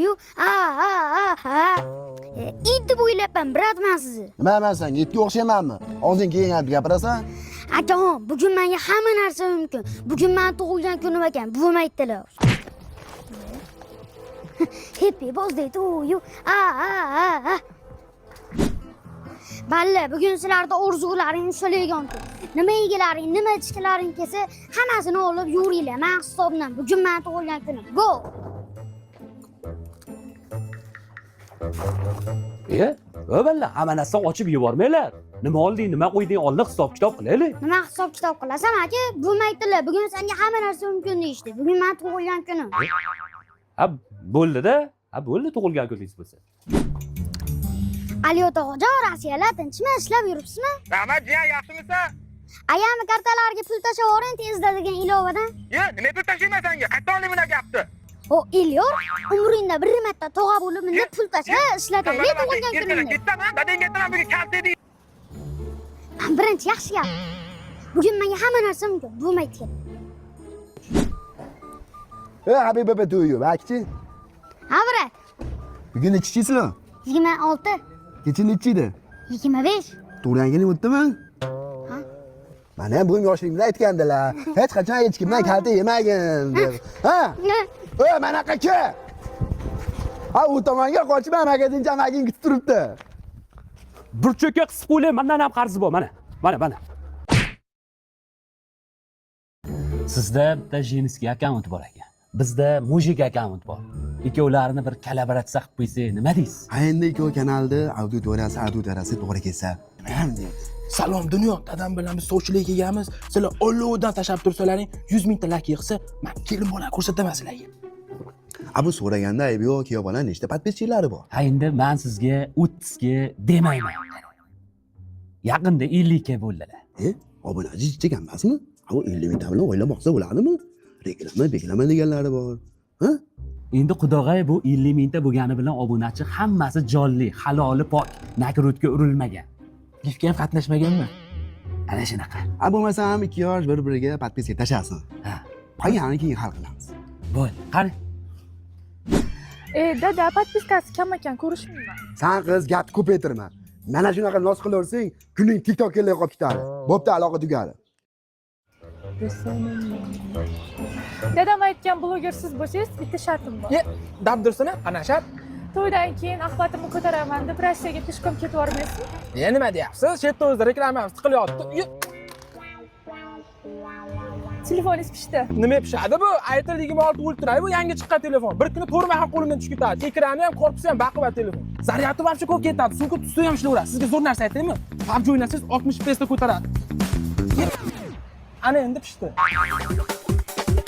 Yu, it deb o'ylayapman, biratman sizni. Men senga itga o'xshamaymanmi? Og'zing kelganda gapirasan? Akaxon, bugun menga hamma narsa mumkin. Bugun men tug'ilgan kunim ekan, buvim aytdilar. Happy birthday to you. Balla, bugun sizlarda orzularing ushalgan kun. Nima yegalaring, nima ichkilaring kelsa, hammasini olib yuringlar. Men hisobdan bugun men tug'ilgan kunim. Go! Balla, hamma narsani ochib yubormanglar. Nima olding, nima qo'yding, olli hisob-kitob qilaylik. Nima hisob-kitob qilasan, aka? Buvim aytdilar, bugun senga hamma narsa mumkin deyishdi. Bugun men tug'ilgan kunim. Ha, bo'ldi-da. Ha, bo'ldi tug'ilgan kuningiz bo'lsa. Aliyo tog'ajon, Rossiyalar tinchmi? Ishlab yuribsizmi? Rahmat, jiyan, yaxshimisan? Ayam kartalarga pul tashlab yuboring tezda degan ilovadan. Nima pul tashlayman senga? Qayerdan olding bunaqa gapni? O, Elyor, umringda bir marta tog'a bo'lib menda pul tashlab ishlataylik tug'ilgan kunimga. Ketaman, dadang aytaman, bugun kalt eding. Birinchi yaxshi gap. Bugun menga hamma narsa mumkin. Buvim aytgan. Happy birthday to you. Bakchi. Ha, brat. Bugun nechchisizlar? 26, Kecha nechi edi? 25. Tug'ilgan kuning o'tdimi? Mana ham buvim yoshligimda aytgandilar. Hech qachon hech kimdan kalta yemagin deb. Ha? Mana qachi. Ha, u tomonga qochib magazincha magin kutib turibdi. Burchakka qisib qo'ying, mendan ham qarzi bor, mana. Mana. Sizda bitta jinskiy akkaunt bor ekan. Bizda mujik akkaunt bor. Ikkovlarini bir kollaboratsiya qilib qo'ysak, nima deysiz? Ha, endi ikkov kanalda auditoriyasi to'g'ri kelsa, nima ham deymiz? Salom dunyo, dadam bilan biz sovchilikka kelganmiz. Sizlar Ollodan tashlab tursalaring, 100 mingta like yig'sa, men kelin bola ko'rsataman sizlarga. Bu so'raganda aybi yo'q, kuyov bola nechta podpischilari bor? Ha, endi men sizga 30 ga demayman. Yaqinda 50 ga bo'ldilar. Obunachi jichcha emasmi? Bu 50 mingta bilan o'ylamoqsa bo'ladimi? Reklama deganlari bor. Ha? Endi Xudog'ay bu 50 mingta bo'lgani bilan obunachi hammasi jonli, haloli, pok, nakrutga urilmagan. Giftga ham qatnashmaganmi? Ana shunaqa. Bo'lmasa ham ikki yosh bir-biriga podpiska tashlasin. Ha, Qolganini keyin hal qilamiz. bo'ldi. Qani. Dada, podpiskasi kam ekan, ko'rishmayman. San qiz gapni ko'paytirma. Mana shunaqa noz qilaversang, kuning TikTok kelib qolib ketadi. Bo'pti, aloqa tugadi. Dadam aytgan bloger siz bo'lsangiz, bitta shartim bor. Dabdursana, ana shart. To'ydan keyin axbatimni ko'taraman deb Rossiyaga peshkom ketib bormaysizmi? Nima deyapsiz? Chetda o'zida reklamamiz tiqilyapti. Telefoningiz pishdi. Nima pishadi bu? Itel 26 Ultra bu yangi chiqqan telefon. Bir kuni to'rt mahal qo'limdan tushib ketadi. Ekrani ham, korpusi ham baquvvat telefon. Zaryadi ham ko'p ketadi. Sumka tutsa ham ishlayveradi. Sizga zo'r narsa aytaymi? PUBG o'ynasangiz 60 FPS da ko'taradi. Ana endi pishdi.